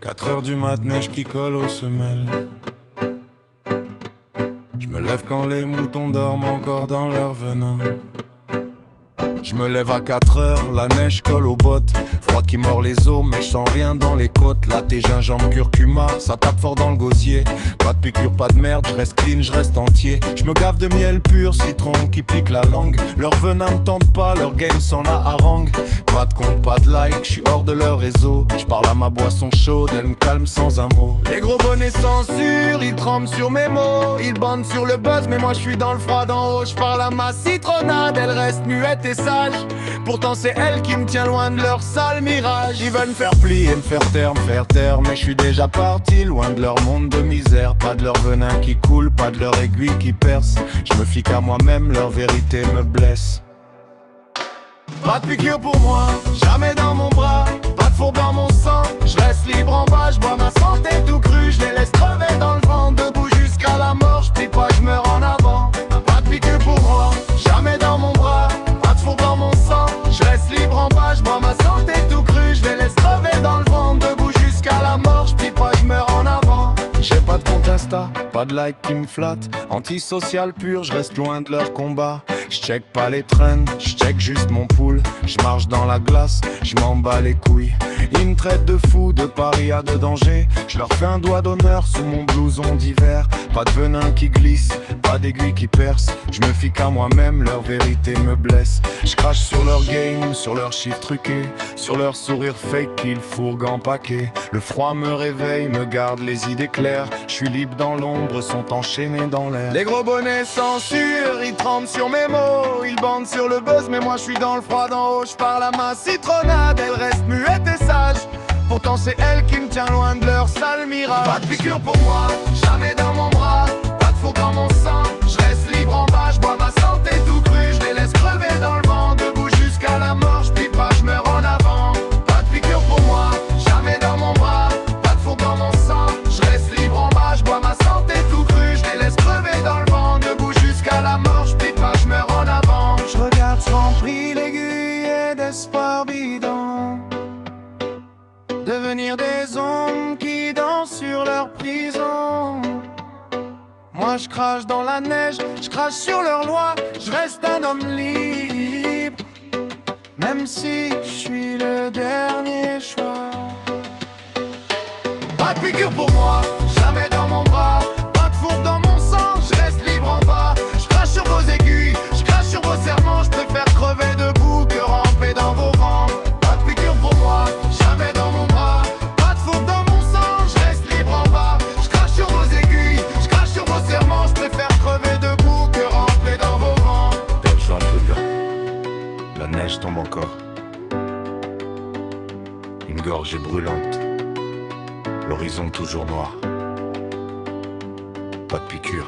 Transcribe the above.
4 heures du mat, neige qui colle aux semelles. Je me lève quand les moutons dorment encore dans leur venin. Je me lève à 4 heures, la neige colle aux bottes. Froid qui mord les os, mais je sens rien dans les côtes. Là tes gingembre curcuma, ça tape fort dans le gosier. Pas de piqûre, pas de merde, je reste clean, je reste entier. Je me gave de miel pur, citron qui pique la langue. Leur venin me tente pas, leur game s'en la harangue. Pas de compte, pas de like, je suis hors de leur réseau. Je parle à ma boisson chaude, elle me calme sans un mot. Les gros bonnets censure, ils tremblent sur mes mots. Ils bandent sur le buzz, mais moi je suis dans le froid d'en haut. Je parle à ma citronnade, elle reste muette et sage. Pourtant c'est elle qui me tient loin de leur sale mirage. Ils veulent me faire plier, me faire taire, mais je suis déjà parti loin de leur monde de misère. Pas de leur venin qui coule, pas de leur aiguille qui perce. Je me fie qu'à moi-même, leur vérité me blesse. Pas de piqûre pour moi, jamais dans mon bras. Pas de fourbe dans mon sang, je reste libre en bas. Je bois ma santé tout cru, je les laisse crever dans le vent. Debout jusqu'à la mort, je prie pas, je meurs en avant. Pas de piqûre pour moi, jamais dans mon bras. Pas de fourbe dans mon sang, je reste libre en bas. Je bois ma santé tout cru, je les laisse crever dans le vent. Debout jusqu'à la mort, je prie pas, je meurs en avant. J'ai pas de compte Insta, pas de like qui me flatte. Antisocial pur, je reste loin de leur combat. J'check pas les trends, j'check juste mon pool. J'marche dans la glace, j'm'en bats les couilles. Ils me traitent de fou, de paria, de danger. J'leur fais un doigt d'honneur sous mon blouson d'hiver. Pas de venin qui glisse, pas d'aiguille qui perce. J'me fie qu'à moi-même, leur vérité me blesse. J'crache sur leur game, sur leurs chiffres truqués, sur leur sourire fake qu'ils fourguent en paquet. Le froid me réveille, me garde les idées claires. J'suis libre dans l'ombre, sont enchaînés dans l'air. Les gros bonnets censure, ils tremblent sur mes mots. Ils bandent sur le buzz, mais moi je suis dans le froid d'en haut. Je parle à ma citronnade, elle reste muette et sage. Pourtant c'est elle qui me tient loin de leur sale mirage. Pas de piqûre pour moi, jamais dans mon bras. Pas de fourbe dans mon sang, je reste libre en bas. Je bois ma santé tout cru, je les laisse crever dans le vent. Debout jusqu'à la mort, je prie pas, je meurs en avant. Pas de piqûre pour moi, jamais dans mon bras. Pas de fourbe dans mon sang, je reste libre en bas. Je bois ma santé tout cru, je les laisse crever dans le vent. Debout jusqu'à la mort, je prie pas, je meurs en avant. Je regarde rempli l'aiguille et d'espoir bidon. Devenir des ombres qui dansent sur leur prison. Moi je crache dans la neige, je crache sur leur loi. Je reste un homme libre, même si je suis le dernier choix. Pas de piqûre pour moi, jamais dans mon bras. Pas de fourbe dans mon sang, je reste libre en bas. Je crache sur vos aiguilles, je crache sur vos serments. Je préfère crever debout que ramper dans vos rangs. Pas de piqûre pour moi, jamais dans mon bras. Pas de fourbe dans mon sang, je reste libre en bas. Je crache sur vos aiguilles, je crache sur vos serments. Je préfère crever debout que ramper dans vos rangs. Donne-toi un peu de vin. La neige tombe encore. Une gorge est brûlante. L'horizon toujours noir. Pas de piqûre.